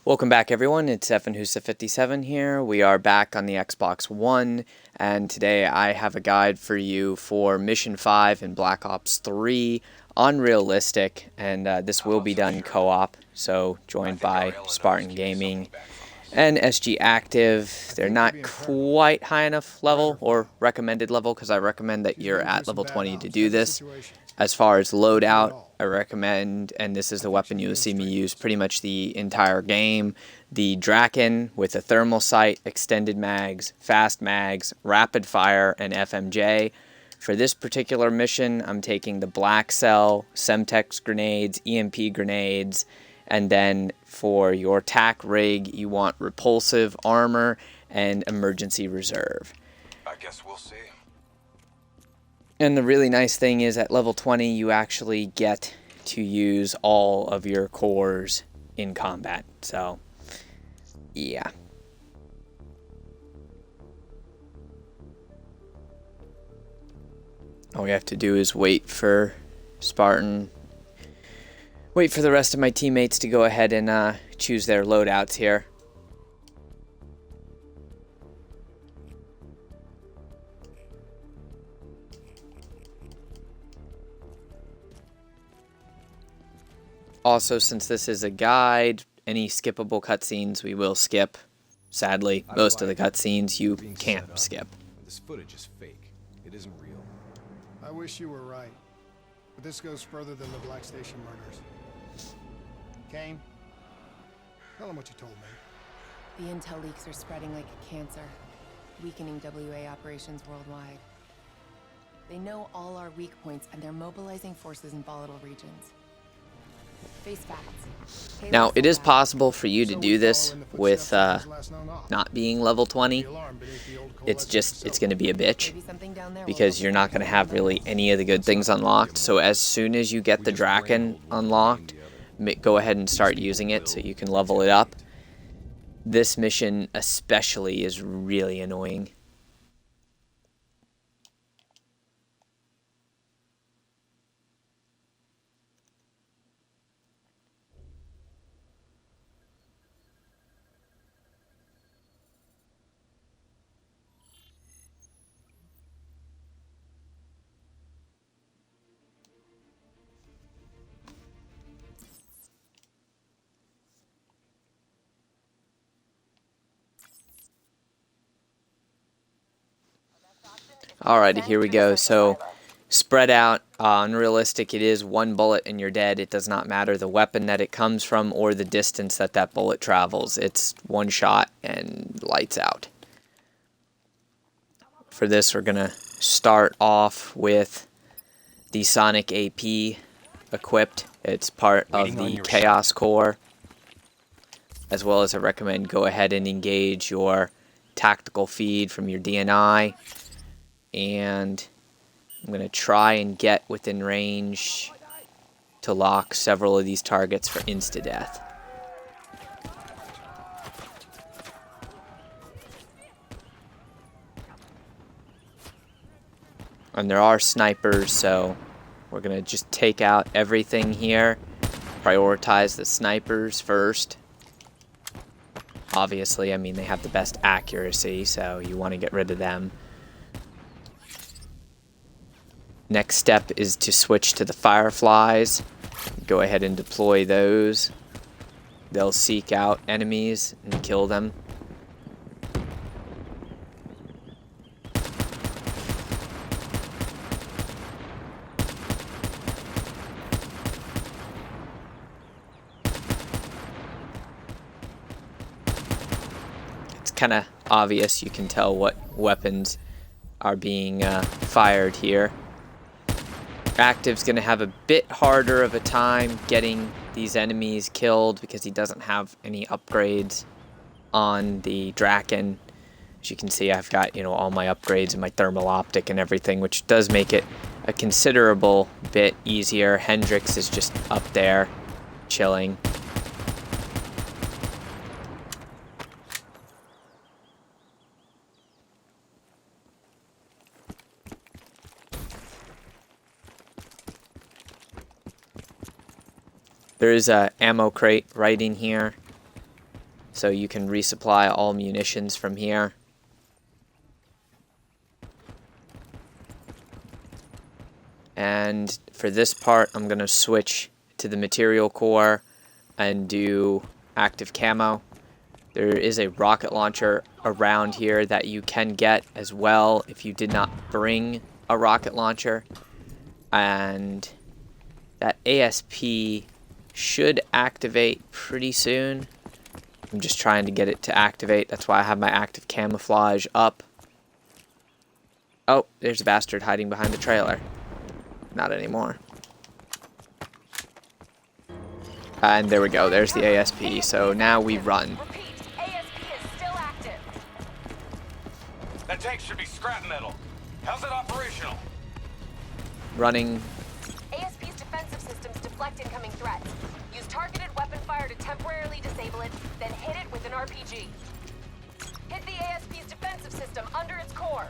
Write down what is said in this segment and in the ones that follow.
Welcome back, everyone. It's FNHUSA57 here. We are back on the Xbox One, and today I have a guide for you for Mission 5 in Black Ops 3, Unrealistic, and this will be done co-op, so joined by Spartan Gaming and SG Active. They're not quite high enough level, or recommended level, because I recommend that you're at level 20 to do this. As far as loadout, I recommend, and this is the weapon you'll see me use pretty much the entire game, the Draken with a thermal sight, extended mags, fast mags, rapid fire, and FMJ. For this particular mission, I'm taking the Black Cell, Semtex grenades, EMP grenades, and then for your TAC rig, you want repulsive armor and emergency reserve. I guess we'll see. And the really nice thing is at level 20 you actually get to use all of your cores in combat. So, yeah. All we have to do is wait for the rest of my teammates to go ahead and choose their loadouts here. Also, since this is a guide, any skippable cutscenes we will skip. Sadly, most of the cutscenes you can't skip. This footage is fake. It isn't real. I wish you were right, but this goes further than the Black Station murders. Kane, tell him what you told me. The intel leaks are spreading like a cancer, weakening WA operations worldwide. They know all our weak points, and they're mobilizing forces in volatile regions. Face facts. Now, it is possible for you to do this with not being level 20. It's going to be a bitch, because you're not going to have really any of the good things unlocked. So as soon as you get the Draken unlocked, go ahead and start using it so you can level it up. This mission especially is really annoying. Alrighty, here we go. So, spread out, unrealistic, it is one bullet and you're dead. It does not matter the weapon that it comes from or the distance that that bullet travels. It's one shot and lights out. For this, we're going to start off with the Sonic AP equipped. It's part of the Chaos Core. As well as I recommend go ahead and engage your tactical feed from your DNI. And I'm going to try and get within range to lock several of these targets for insta-death. And there are snipers, so we're going to just take out everything here. Prioritize the snipers first. Obviously, I mean, they have the best accuracy, so you want to get rid of them. Next step is to switch to the Fireflies. Go ahead and deploy those. They'll seek out enemies and kill them. It's kind of obvious. You can tell what weapons are being fired here. Active's going to have a bit harder of a time getting these enemies killed because he doesn't have any upgrades on the Draken. As you can see, I've got, all my upgrades and my thermal optic and everything, which does make it a considerable bit easier. Hendrix is just up there chilling. There is a ammo crate right in here. so you can resupply all munitions from here. And for this part, I'm going to switch to the material core and do active camo. There is a rocket launcher around here that you can get as well if you did not bring a rocket launcher. And that ASP should activate pretty soon. I'm just trying to get it to activate. That's why I have my active camouflage up. Oh, there's a bastard hiding behind the trailer. Not anymore. And there we go. There's the ASP. So now we run. Repeat, ASP is still active. That tank should be scrap metal. How's it operational? Running. ASP's defensive systems deflect incoming threats. Use targeted weapon fire to temporarily disable it, then hit it with an RPG. Hit the ASP's defensive system under its core.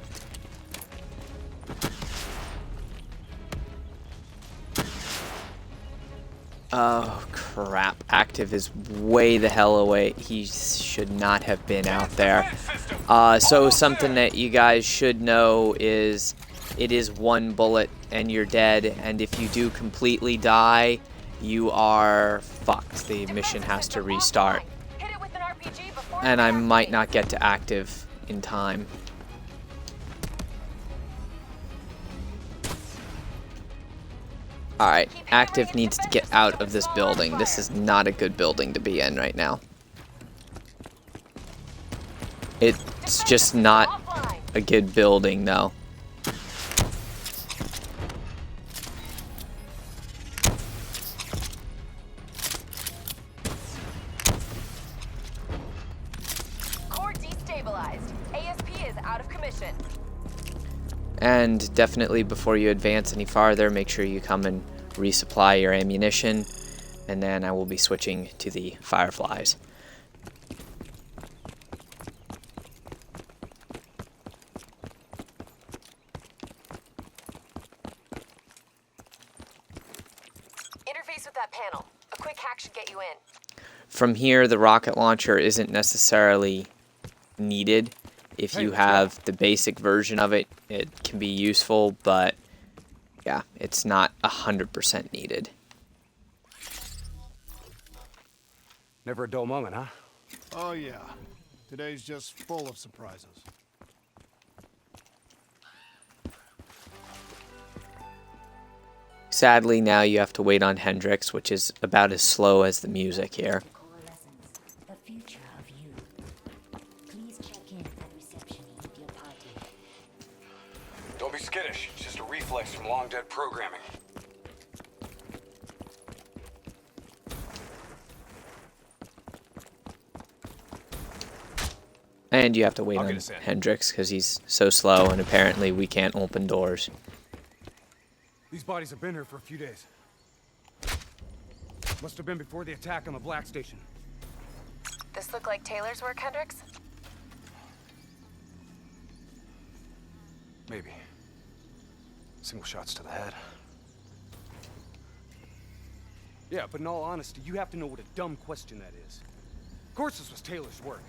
Oh, crap. Active is way the hell away. He should not have been out there. So something that you guys should know is it is one bullet and you're dead. And if you do completely die, you are fucked. The mission has to restart. Hit it with an RPG before And I it might not activates. get to active in time. Alright, active needs to get out of this building. This is not a good building to be in right now. It's just not Offline. a good building, though. Core destabilized. ASP is out of commission. And definitely before you advance any farther, make sure you come and resupply your ammunition. And then I will be switching to the Fireflies. Interface with that panel. A quick hack should get you in. From here, the rocket launcher isn't necessarily needed. If you have the basic version of it, it can be useful, but yeah, it's not 100% needed. Never a dull moment, huh? Oh, yeah. Today's just full of surprises. Sadly, now you have to wait on Hendrix, which is about as slow as the music here. Coalescence, the future of you. Please check in at reception with your party. Don't be skittish. It's just a reflex from long dead programming. And you have to wait I'll on get us in. Hendrix because he's so slow, and apparently we can't open doors. These bodies have been here for a few days. Must have been before the attack on the Black Station. This look like Taylor's work, Hendrix? Maybe. Single shots to the head. Yeah, but in all honesty, you have to know what a dumb question that is. Of course this was Taylor's work.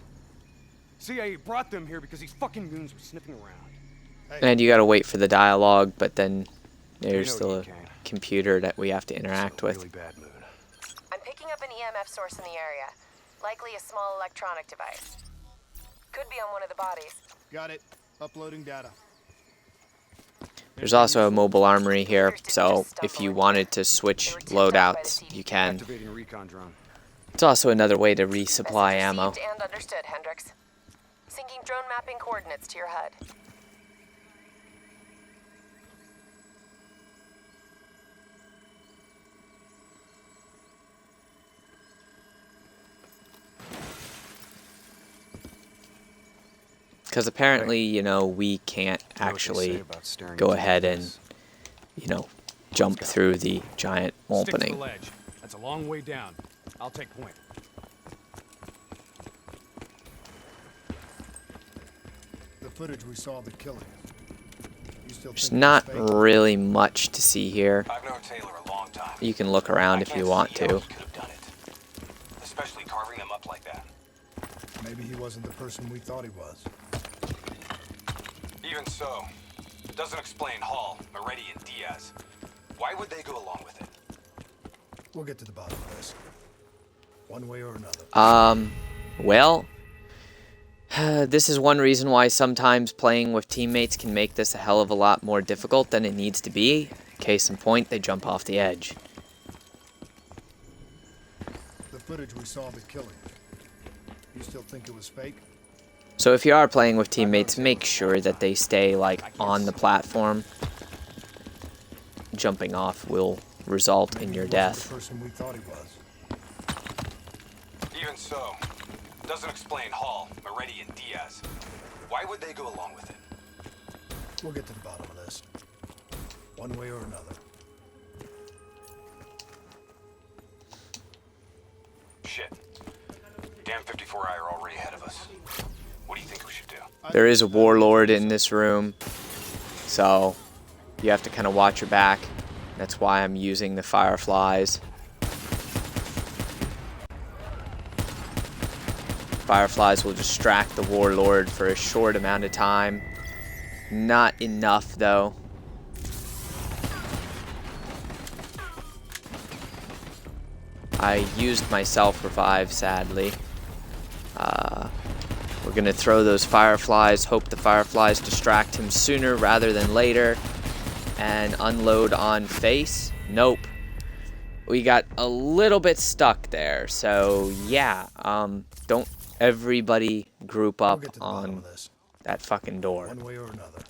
CIA brought them here because these fucking goons were sniffing around. And you gotta wait for the dialogue, but then there's know still you a can. computer that we have to interact Really with. bad mood. I'm picking up an EMF source in the area. Likely a small electronic device. Could be on one of the bodies. Got it. Uploading data. There's also a mobile armory here, so if you wanted to switch loadouts, you can. Activating a recon drone. It's also another way to resupply Message ammo. received and understood, Hendrix. Syncing drone mapping coordinates to your HUD. Because apparently, you know, we can't You know what they say actually about staring go into the ahead and, abyss? you know, jump through the giant Stick to the opening. ledge. That's a long way down. I'll take point. The footage we saw of the killing. You still There's think not it's fake? really much to see here. I've known Taylor a long time. You can look around if you want to. Could have done it. Especially carving them up like that. Maybe he wasn't the person we thought he was. Even so, it doesn't explain Hall, Moretti, and Diaz. Why would they go along with it? We'll get to the bottom of this. One way or another. Well, this is one reason why sometimes playing with teammates can make this a hell of a lot more difficult than it needs to be. Case in point, they jump off the edge. The footage we saw of the killing. You still think it was fake? So if you are playing with teammates, make sure that they stay like on the platform. Jumping off will result in your death. The person we thought he was. Even so, it doesn't explain Hall, Moretti, and Diaz. Why would they go along with it? We'll get to the bottom of this. One way or another. Shit. Damn 54I are already ahead of us. What do you think we should do? There is a warlord in this room, so you have to kind of watch your back. That's why I'm using the fireflies. Fireflies will distract the warlord for a short amount of time. Not enough, though. I used my self-revive, sadly. We're gonna throw those fireflies, hope the fireflies distract him sooner rather than later, and unload on face. Nope. We got a little bit stuck there, so yeah, don't everybody group up on that fucking door. One way or another.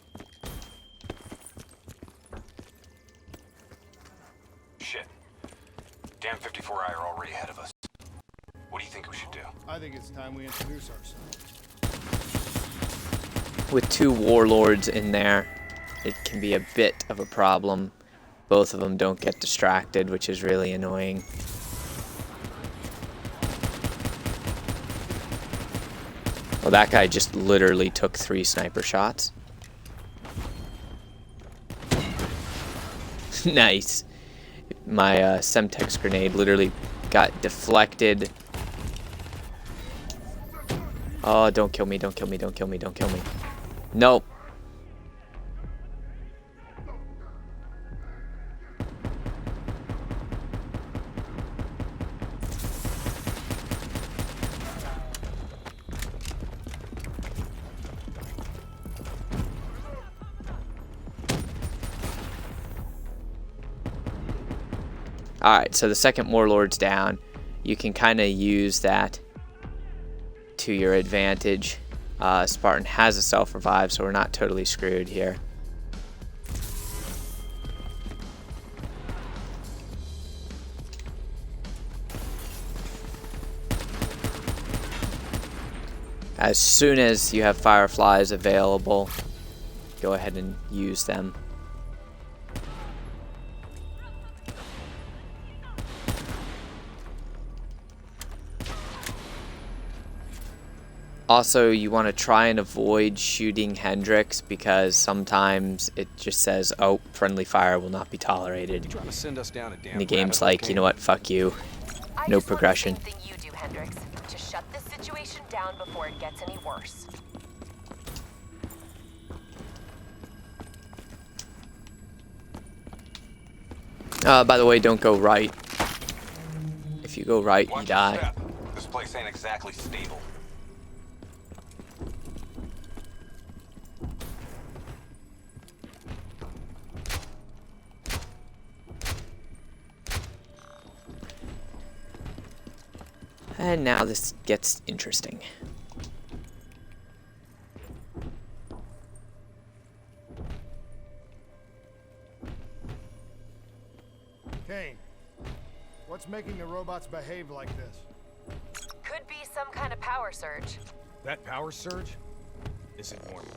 Shit. Damn 54I are already ahead of us. What do you think we should do? I think it's time we introduce ourselves. With two warlords in there, it can be a bit of a problem. Both of them don't get distracted, which is really annoying. Well, that guy just literally took 3 sniper shots. Nice. My Semtex grenade literally got deflected. Oh, don't kill me, don't kill me, don't kill me, don't kill me. Nope. Alright, so the second warlord's down. You can kind of use that to your advantage. Spartan has a self-revive, so we're not totally screwed here. As soon as you have fireflies available, go ahead and use them. Also, you want to try and avoid shooting Hendrix because sometimes it just says, oh, friendly fire will not be tolerated. Trying to send us down a damn And the game's like, rabbit you know what, fuck you. No progression. I just want the same thing you do, Hendrix. To shut this situation down before it gets any worse. By the way, don't go right. If you go right, Watch you your die. step. This place ain't exactly stable. And now this gets interesting. Kane, what's making the robots behave like this? Could be some kind of power surge. That power surge is enormous.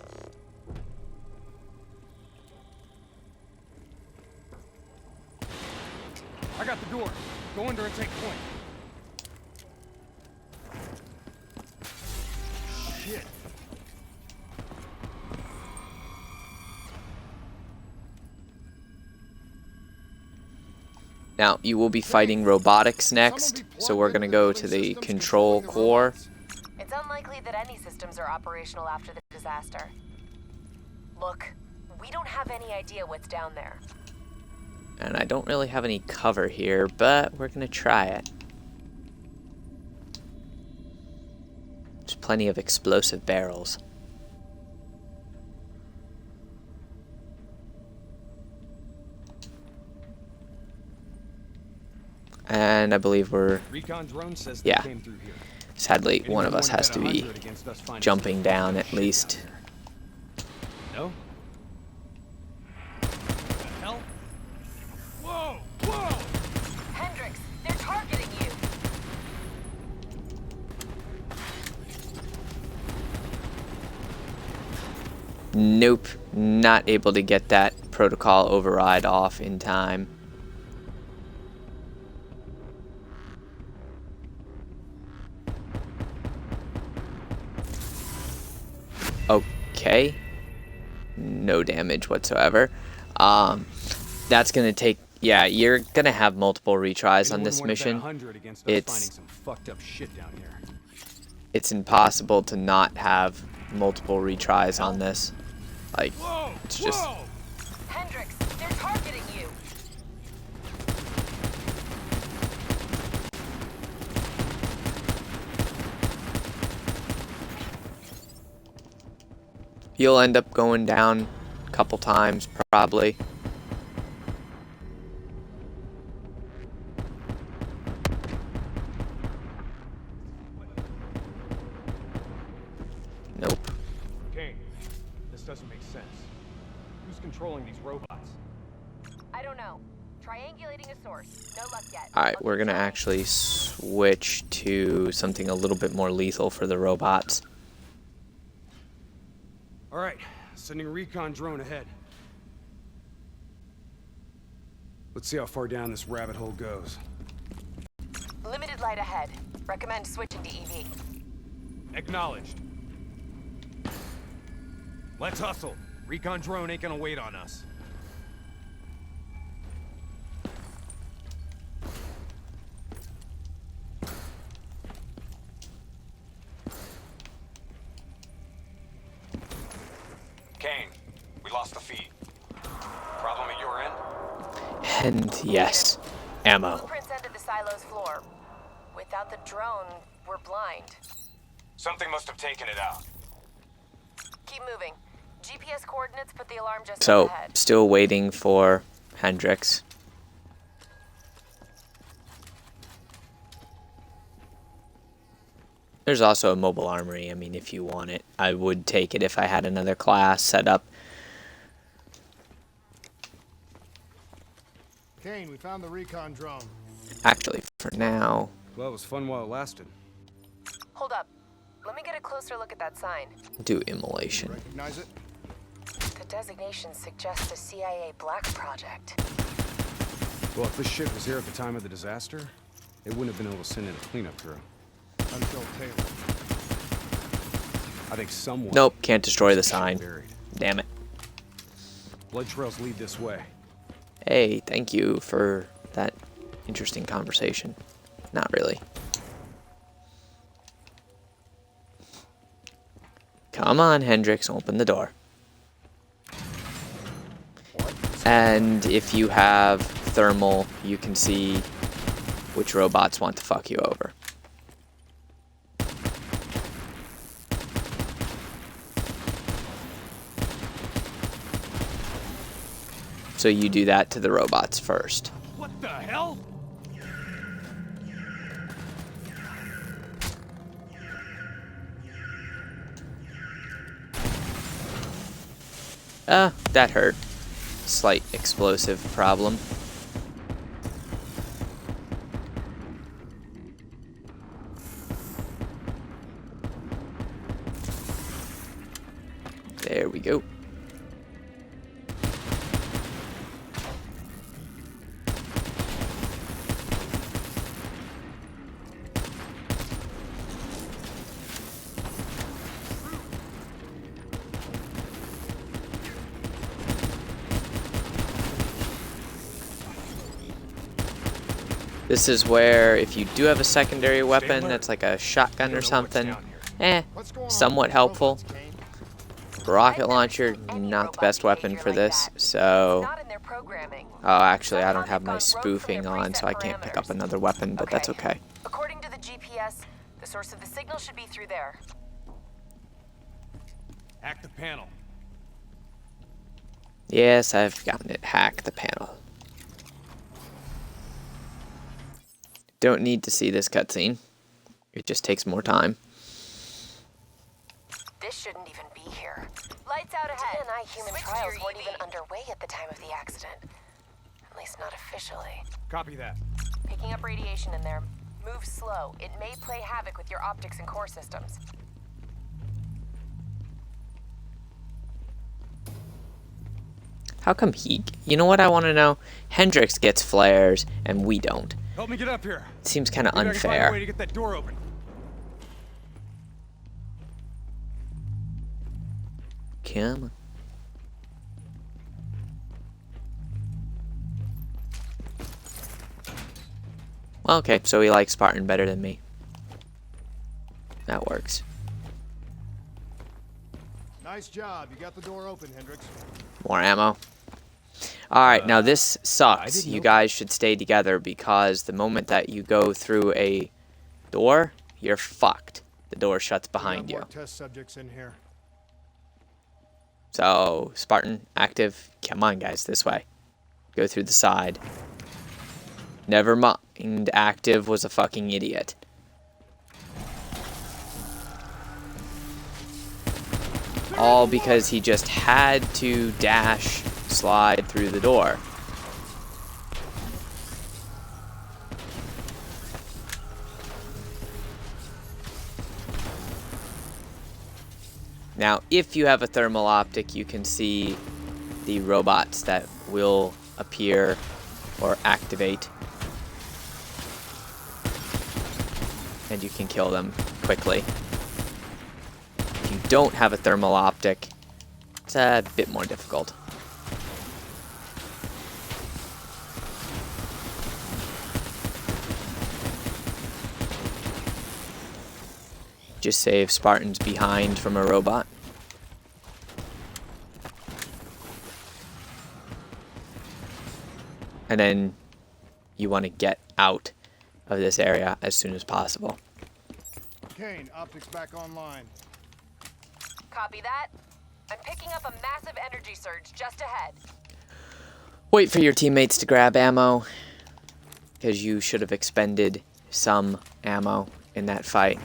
I got the door. Go under and take point. Shit. Now, you will be fighting robotics next, so we're going to go to the control core. It's unlikely unlikely that any systems are operational after the disaster. Look, we don't have any idea what's down there. And I don't really have any cover here, but we're gonna try it. There's plenty of explosive barrels. And I believe we're... Recon drone says Yeah. they came through here. Sadly, one of Anyone us wanna has bet to be 100 against us finding jumping some down fucking at shit least. down there? No? The hell? Whoa! Whoa! Hendricks, they're targeting you! Nope, not able to get that protocol override off in time. Okay. No damage whatsoever. That's gonna take... Yeah, you're gonna have multiple retries on Anyone this wanna bet mission. 100 against us It's- finding some fucked up shit down here. It's impossible to not have multiple retries on this. Like, Whoa! it's just... Whoa! Hendricks, they're targeting you! You'll end up going down a couple times, probably. Nope. Kane, this doesn't make sense. Who's controlling these robots? I don't know. Triangulating a source. No luck yet. Alright, we're gonna actually switch to something a little bit more lethal for the robots. Alright, sending a recon drone ahead. Let's see how far down this rabbit hole goes. Limited light ahead. Recommend switching to EV. Acknowledged. Let's hustle. Recon drone ain't gonna wait on us. Kane, we lost the feed. Problem at your end? And yes, ammo. Blueprints ended the silo's floor. Without the drone, we're blind. Something must have taken it out. Keep moving. GPS coordinates put the alarm just up So, ahead. still waiting for Hendricks. There's also a mobile armory. I mean, if you want it, I would take it if I had another class set up. Kane, we found the recon drone. Actually, for now, Well, it was fun while it lasted. Hold up. Let me get a closer look at that sign. do immolation. Recognize it? The designation suggests a CIA black project. Well, if this shit was here at the time of the disaster, they wouldn't have been able to send in a cleanup crew. Until Taylor. I think someone... Nope, can't destroy the Shit sign. buried. Damn it. Blood trails lead this way. Hey, thank you for that interesting conversation. Not really. Come on, Hendricks, open the door. And if you have thermal, you can see which robots want to fuck you over. So you do that to the robots first. What the hell? That hurt. Slight explosive problem. There we go. This is where, if you do have a secondary weapon that's like a shotgun or something, What's going on somewhat with these helpful. robots, Kane? Rocket launcher, not the best weapon for this, so... Not in their programming. Oh, actually, I don't Somehow have they've my gone rogue from spoofing their on, so I preset can't pick up parameters. another weapon, but that's okay. According to the GPS, the source of the signal should be through there. Hack the panel. Yes, I've gotten it. Hack the panel. Don't need to see this cutscene. It just takes more time. This shouldn't even be here. Lights out ahead. DNI human Switch to trials your weren't EV. even underway at the time of the accident. At least not officially. Copy that. Picking up radiation in there. Move slow. It may play havoc with your optics and core systems. How come he... You know what I want to know? Hendrix gets flares, and we don't. Help me get up here. It seems kind of Maybe I can find a way unfair. to get that door open. Come on. Well, okay, so he likes Spartan better than me. That works. Nice job. You got the door open, Hendrix. More ammo. Alright, now this sucks. You guys should stay together because the moment that you go through a door, you're fucked. The door shuts behind We you. got more test subjects in here. So, Spartan, active. Come on, guys, this way. Go through the side. Never mind, active was a fucking idiot. All because he just had to dash slide through the door. Now, if you have a thermal optic, you can see the robots that will appear or activate. And you can kill them quickly. If you don't have a thermal optic, it's a bit more difficult. Just save Spartans behind from a robot. And then you want to get out of this area as soon as possible. Kane, optics back online. Copy that. I'm picking up a massive energy surge just ahead. Wait for your teammates to grab ammo, because you should have expended some ammo in that fight.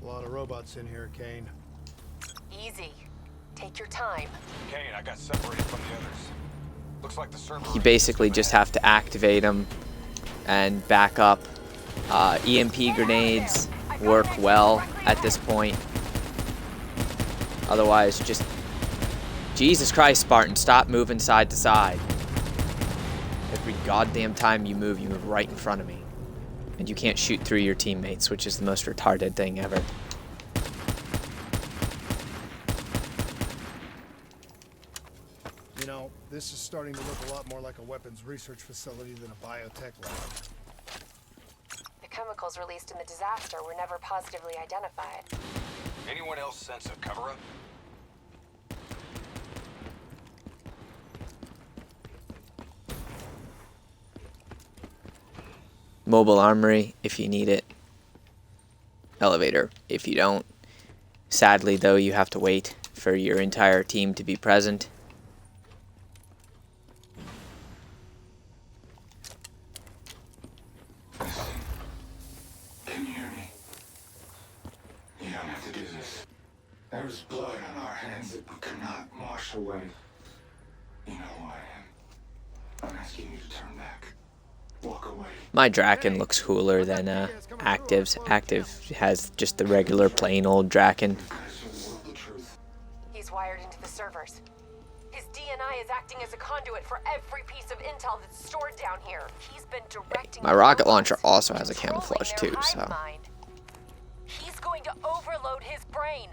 A lot of robots in here, Kane. Easy. Take your time. Kane, I got separated from the others. Looks like the server... You basically just have to activate them and back up. EMP grenades work well at this point. Otherwise, just... Jesus Christ, Spartan, stop moving side to side. Every goddamn time you move right in front of me. And you can't shoot through your teammates, which is the most retarded thing ever. You know, this is starting to look a lot more like a weapons research facility than a biotech lab. The chemicals released in the disaster were never positively identified. Anyone else sense a cover-up? Mobile armory, if you need it. Elevator, if you don't. Sadly, though, you have to wait for your entire team to be present. Can you hear me? You don't have to do this. There is blood on our hands that we cannot wash away. You know who I am. I'm asking you to turn back. Walk away. My Draken looks cooler than Active's. Active has just the regular plain old Draken. The truth. He's wired into the servers. His DNI is acting as a conduit for every piece of intel that's stored down here. He's been directing... My rocket launcher also has a camouflage too, so... Mind. He's going to overload his brain.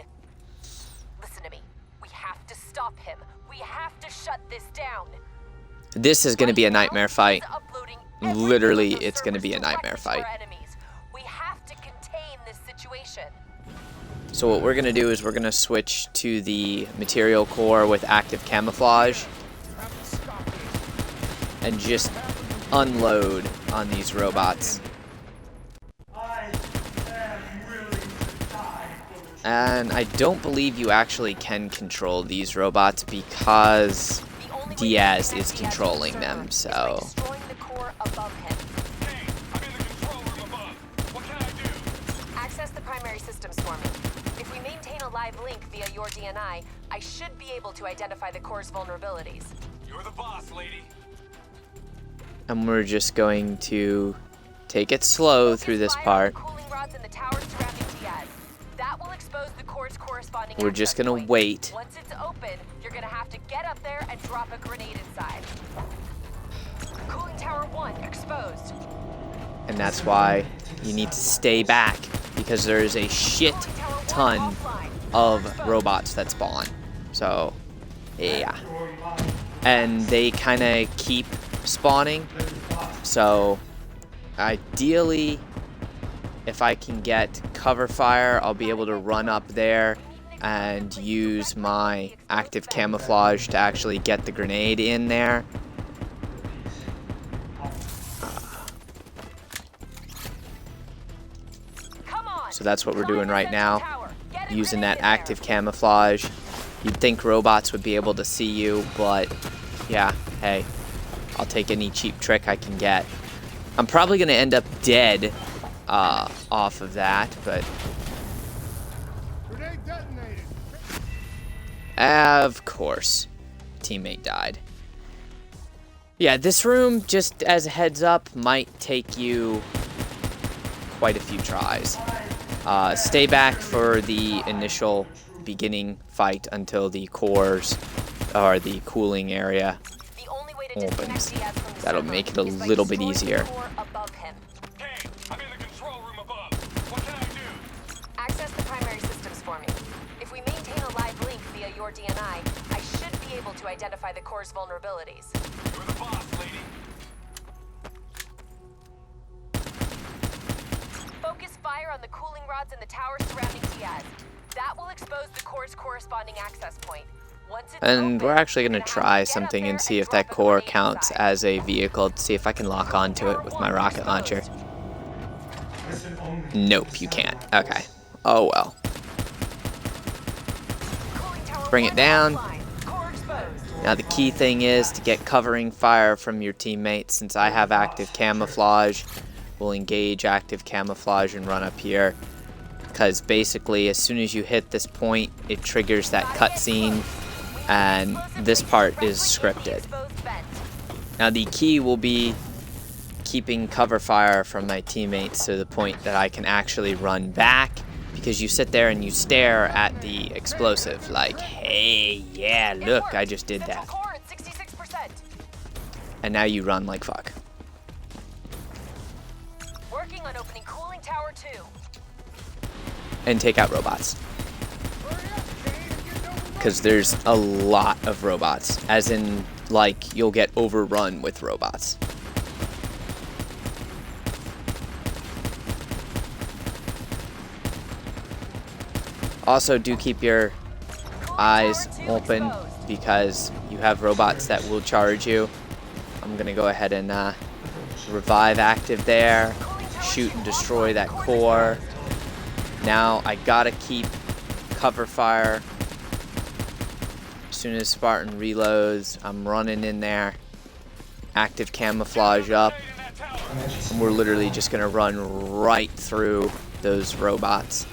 Listen to me. We have to stop him. We have to shut this down. This is going to be a nightmare fight. He's uploading every Literally, piece of it's going to be a servers nightmare directly to fight. our enemies. We have to contain this situation. So what we're going to do is we're going to switch to the material core with active camouflage and just unload on these robots. And I don't believe you actually can control these robots because Diaz is controlling them, so... Access the primary systems for me. If we maintain a live link via your DNI, I should be able to identify the core's vulnerabilities. You're the boss, lady. And we're just going to take it slow through this part. We're just gonna wait. Once it's open, you're gonna have to get up there and drop a grenade inside. Cooling tower 1 exposed. And that's why you need to stay back, because there's a shit ton of robots that spawn. So, yeah. And they kind of keep spawning. So, ideally, if I can get cover fire, I'll be able to run up there and use my active camouflage to actually get the grenade in there. So that's what we're doing right now, using that active camouflage. You'd think robots would be able to see you, but yeah, hey, I'll take any cheap trick I can get. I'm probably going to end up dead off of that, but... Of course, teammate died. Yeah, this room, just as a heads up, might take you quite a few tries. Stay back for the initial beginning fight until the cores, or the cooling area, opens. That'll make it a little bit easier. I'm in the control room above. What can I do? Access the primary systems for me. If we maintain a live link via your DNI, I should be able to identify the core's vulnerabilities. You're the boss, lady. Focus fire on the cooling rods in the tower surrounding Diaz. That will expose the core's corresponding access point. Once it's And open, we're actually going you're to gonna have try to get up something there and see if drop that a core grenade counts inside. as a vehicle, to see if I can lock onto it with my rocket launcher. Nope, you can't. Okay. Oh well. Bring it down. Now the key thing is to get covering fire from your teammates. Since I have active camouflage, we'll engage active camouflage and run up here. Because basically, as soon as you hit this point, it triggers that cutscene, and this part is scripted. Now the key will be keeping cover fire from my teammates to the point that I can actually run back, because you sit there and you stare at the explosive like, hey, yeah, look, I just did that. And now you run like fuck. Working on opening cooling tower 2. And take out robots. Because there's a lot of robots, as in, like, you'll get overrun with robots. Also, do keep your eyes open, because you have robots that will charge you. I'm gonna go ahead and revive active there, shoot and destroy that core. Now I gotta keep cover fire. As soon as Spartan reloads, I'm running in there, active camouflage up, and we're literally just gonna run right through those robots.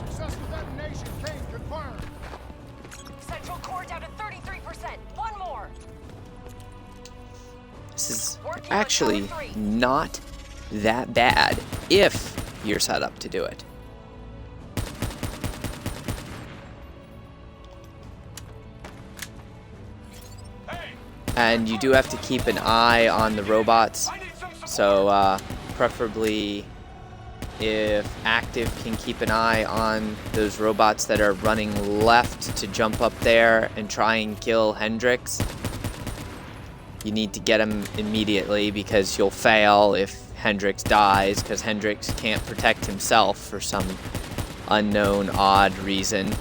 Successful detonation. Kane, confirmed. Central core down to 33%. One more. This is actually not that bad if you're set up to do it. And you do have to keep an eye on the robots, so preferably if Active can keep an eye on those robots that are running left to jump up there and try and kill Hendrix. You need to get him immediately because you'll fail if Hendrix dies, because Hendrix can't protect himself for some unknown odd reason.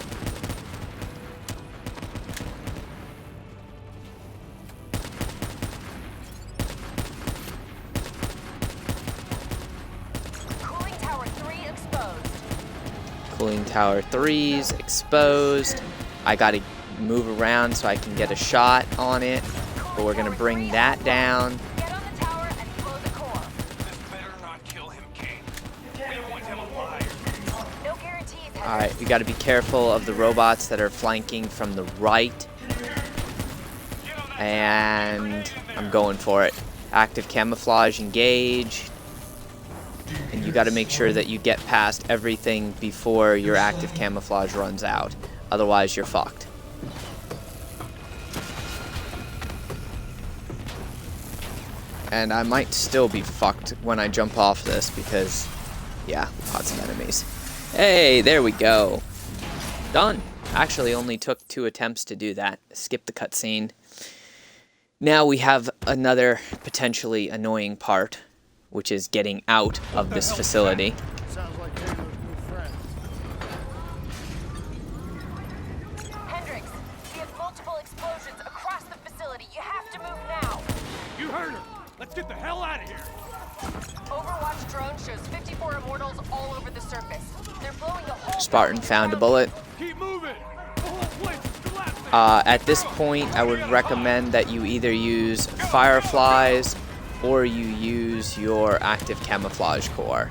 Cooling Tower 3 exposed. Cooling Tower 3's exposed. I gotta move around so I can get a shot on it, but we're gonna bring that down. Get on the tower and blow the core. This better not kill him, Kane. We want him alive. No guarantees. Alright, we gotta be careful of the robots that are flanking from the right. And I'm going for it. Active camouflage engage. And you gotta make sure that you get past everything before your active camouflage runs out. Otherwise, you're fucked. And I might still be fucked when I jump off this because, yeah, lots of enemies. Hey, there we go. Done. Actually, only took 2 attempts to do that. Skip the cutscene. Now we have another potentially annoying part, which is getting out of this facility. Sounds like Taylor's new friend. Hendrix, we have multiple explosions across the facility. You have to move now. You heard her. Let's get the hell out of here. Overwatch drone shows 54 immortals all over the surface. They're blowing the whole Spartan found a bullet. Keep moving. The whole place is collapsing. At this point, I would recommend that you either use fireflies or you use your active camouflage core.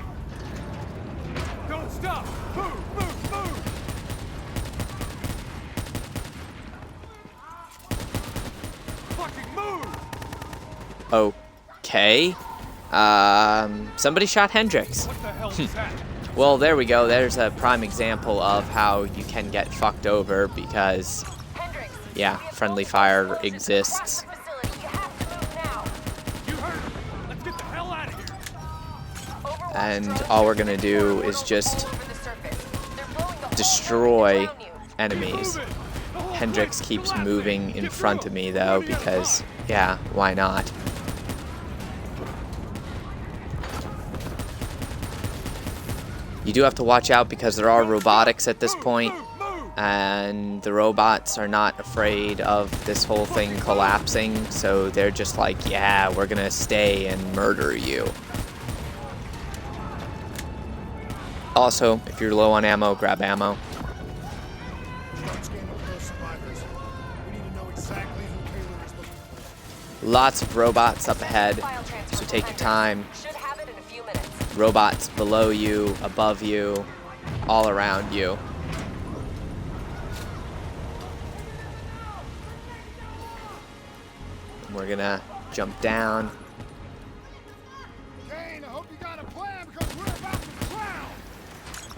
Don't stop. Move, move, move. Fucking move. Okay. Somebody shot Hendrix. What the hell is that? Well, there we go. There's a prime example of how you can get fucked over because, Hendrix, yeah, we have friendly multiple fire explosions exists. across the facility. You have to move now. You heard her. Let's get the hell out of here. Overwatch And drone all we're shows gonna 54 do immortals is just all over the surface. They're blowing the whole Destroy building around you. enemies. Move it. The whole Hendrix place keeps collapsing. moving in Get front through. of me though Enemy on because, top. yeah, why not? You do have to watch out because there are robotics at this point, and the robots are not afraid of this whole thing collapsing, so they're just like, yeah, we're gonna stay and murder you. Also, if you're low on ammo, grab ammo. Let's game up those survivors. We need to know exactly who Taylor is looking for. Lots of robots up ahead, File transfer so from take your Hendrix. time. Should have it in a few minutes. Robots below you, above you, all around you. We're gonna jump down. Kane, I hope you got a plan because we're about to drown.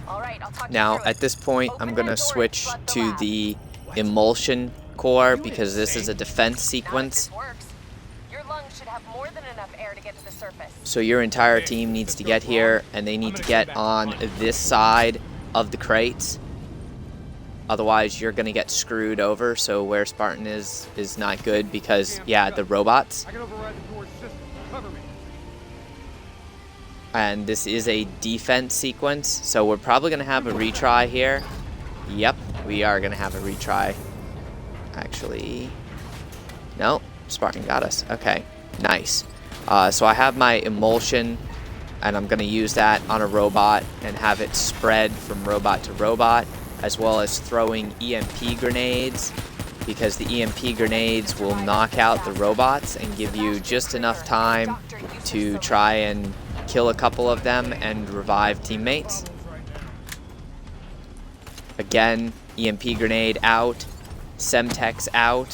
All right, I'll talk Now, you through at this point, Open I'm that gonna door and switch flood the to lab. the emulsion core because this is a defense sequence. Now, if this works, your lungs should have more than enough air to get to the surface. So your entire team needs to get here, and they need to get on this side of the crates. Otherwise, you're gonna get screwed over. So where Spartan is not good because, yeah, the robots. I can override the door's system. Cover me. And this is a defense sequence, so we're probably gonna have a retry here. Yep, we are gonna have a retry. Actually, no, Spartan got us. Okay, nice. So I have my emulsion, and I'm gonna use that on a robot and have it spread from robot to robot, as well as throwing EMP grenades, because the EMP grenades will knock out the robots and give you just enough time to try and kill a couple of them and revive teammates. Again, EMP grenade out, Semtex out,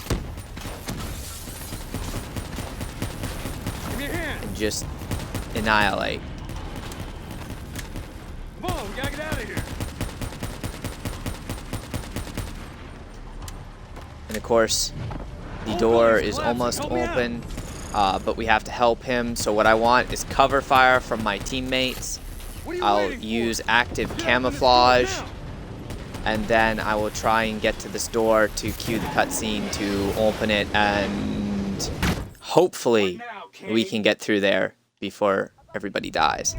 Give me a hand. and just annihilate. Come on, we gotta get out of here. And of course, the door is almost open, but we have to help him. So what I want is cover fire from my teammates I'll use active camouflage, and then I will try and get to this door to cue the cutscene to open it, and hopefully we can get through there before everybody dies.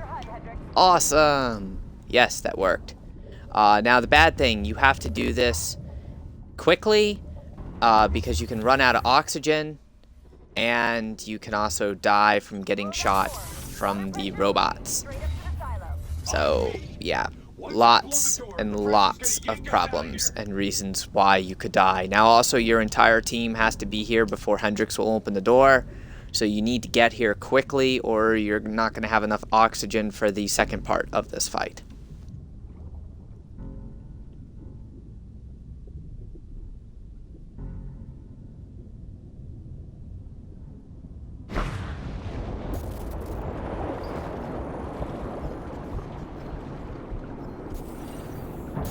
Awesome! Yes, that worked. Now the bad thing, you have to do this quickly because you can run out of oxygen, and you can also die from getting shot from the robots. So, yeah, lots and lots of problems and reasons why you could die. Now, also, your entire team has to be here before Hendricks will open the door, so you need to get here quickly or you're not going to have enough oxygen for the second part of this fight.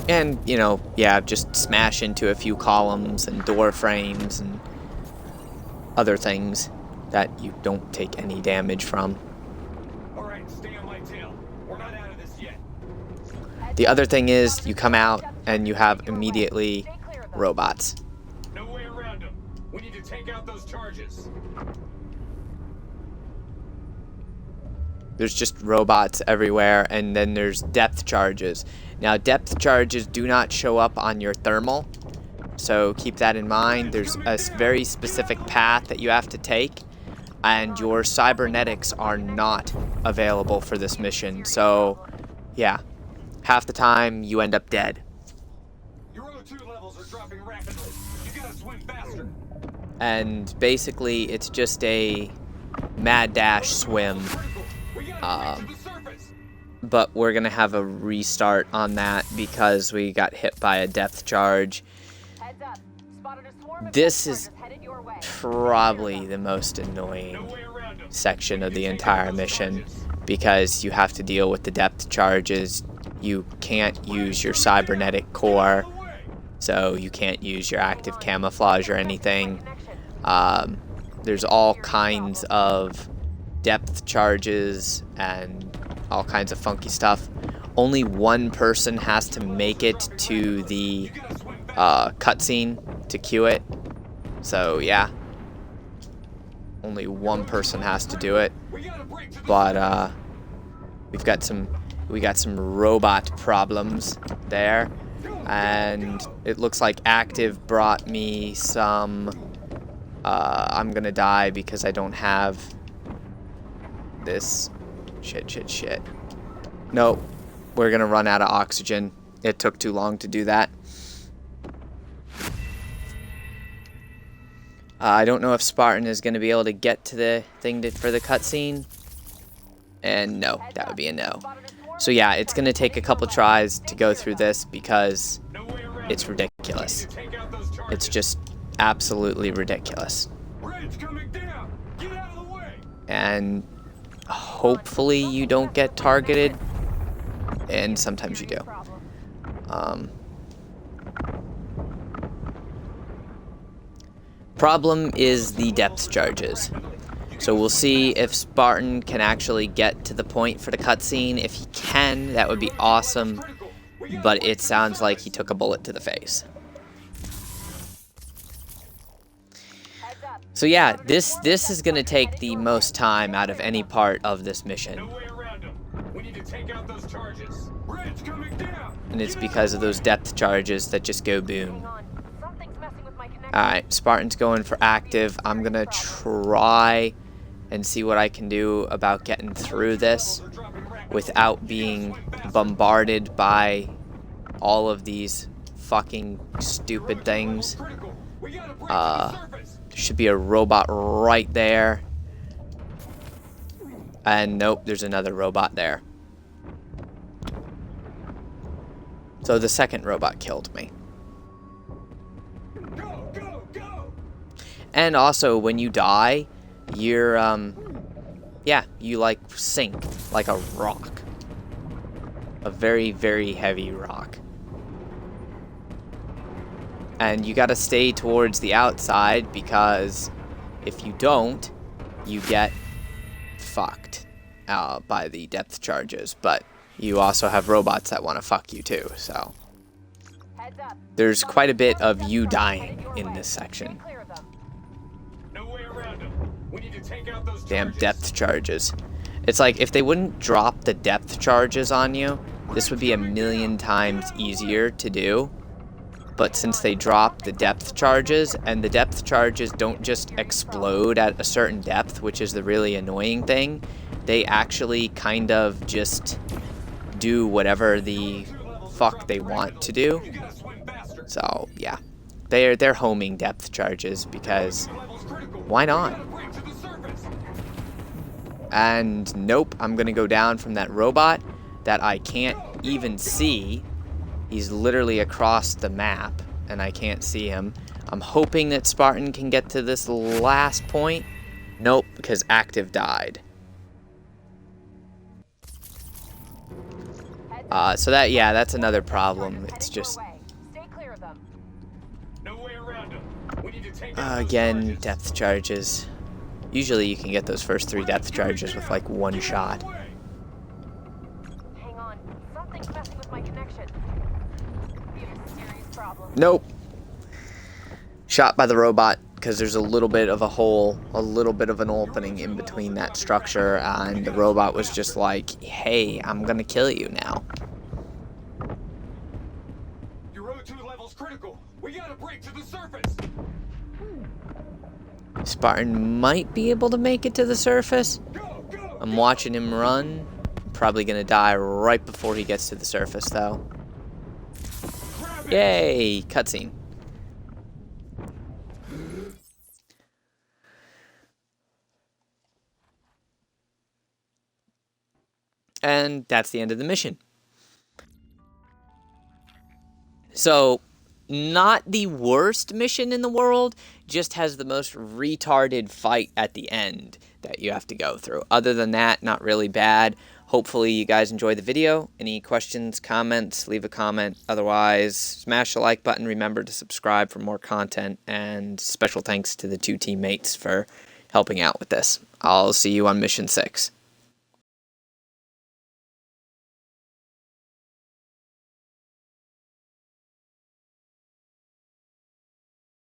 And, you know, yeah, just smash into a few columns and door frames and other things that you don't take any damage from. All right, stay on my tail. We're not out of this yet. The other thing is you come out and you have immediately robots. No way around them. We need to take out those charges. There's just robots everywhere, and then there's depth charges. Now, depth charges do not show up on your thermal, so keep that in mind. There's a very specific path that you have to take, and your cybernetics are not available for this mission. So, yeah, half the time you end up dead. Your O2 levels are dropping rapidly. You gotta swim faster. And basically, it's just a mad dash swim. But we're gonna have a restart on that because we got hit by a depth charge. This is probably the most annoying section of the entire mission because you have to deal with the depth charges. You can't use your cybernetic core, so you can't use your active camouflage or anything. There's all kinds of depth charges and all kinds of funky stuff. Only one person has to make it to the cutscene to cue it. So yeah, only one person has to do it. But we got some robot problems there, and it looks like Active brought me some. I'm gonna die because I don't have this. Shit. Nope. We're gonna run out of oxygen. It took too long to do that. I don't know if Spartan is gonna be able to get to the thing for the cutscene. And no, that would be a no. So yeah, it's gonna take a couple tries to go through this because it's ridiculous. It's just absolutely ridiculous. And hopefully you don't get targeted, and sometimes you do. Problem is the depth charges. So we'll see if Spartan can actually get to the point for the cutscene. If he can, that would be awesome, but it sounds like he took a bullet to the face. So yeah, this is going to take the most time out of any part of this mission. And it's because of those depth charges that just go boom. Alright, Spartan's going for active. I'm going to try and see what I can do about getting through this without being bombarded by all of these fucking stupid things. There should be a robot right there. And nope, there's another robot there. So the second robot killed me. And also, when you die, you're, yeah, you like sink like a rock. A very, very heavy rock. And you gotta stay towards the outside because if you don't, you get fucked by the depth charges. But you also have robots that want to fuck you too, so Heads up. there's quite a bit of you dying in this section. Clear of them. No way around them. We need to take out those Damn charges. depth charges. It's like, if they wouldn't drop the depth charges on you, this would be a million times easier to do. But since they drop the depth charges, and the depth charges don't just explode at a certain depth, which is the really annoying thing, they actually kind of just do whatever the fuck they want to do. So, yeah. They're homing depth charges because why not? And nope, I'm gonna go down from that robot that I can't even see. He's literally across the map and I can't see him. I'm hoping that Spartan can get to this last point. Nope, because active died. So that's another problem. It's just, Stay clear of them. No way around them. We need to take out those again, charges. depth charges. Usually you can get those first 3 depth charges with like 1 shot. Hang on. Something's messing with my connection. We have a serious problem. Nope. Shot by the robot because there's a little bit of a hole, a little bit of an opening in between that structure, and the robot was just like, hey, I'm gonna kill you now. Your O2 level's critical. We gotta break to the surface. Spartan might be able to make it to the surface. Go, go. I'm watching him run. Probably gonna die right before he gets to the surface, though. Grab it. Yay! Cutscene. And that's the end of the mission. So, not the worst mission in the world, just has the most retarded fight at the end that you have to go through. Other than that, not really bad. Hopefully you guys enjoyed the video. Any questions, comments, leave a comment. Otherwise, smash the like button. Remember to subscribe for more content. And special thanks to the 2 teammates for helping out with this. I'll see you on Mission 6.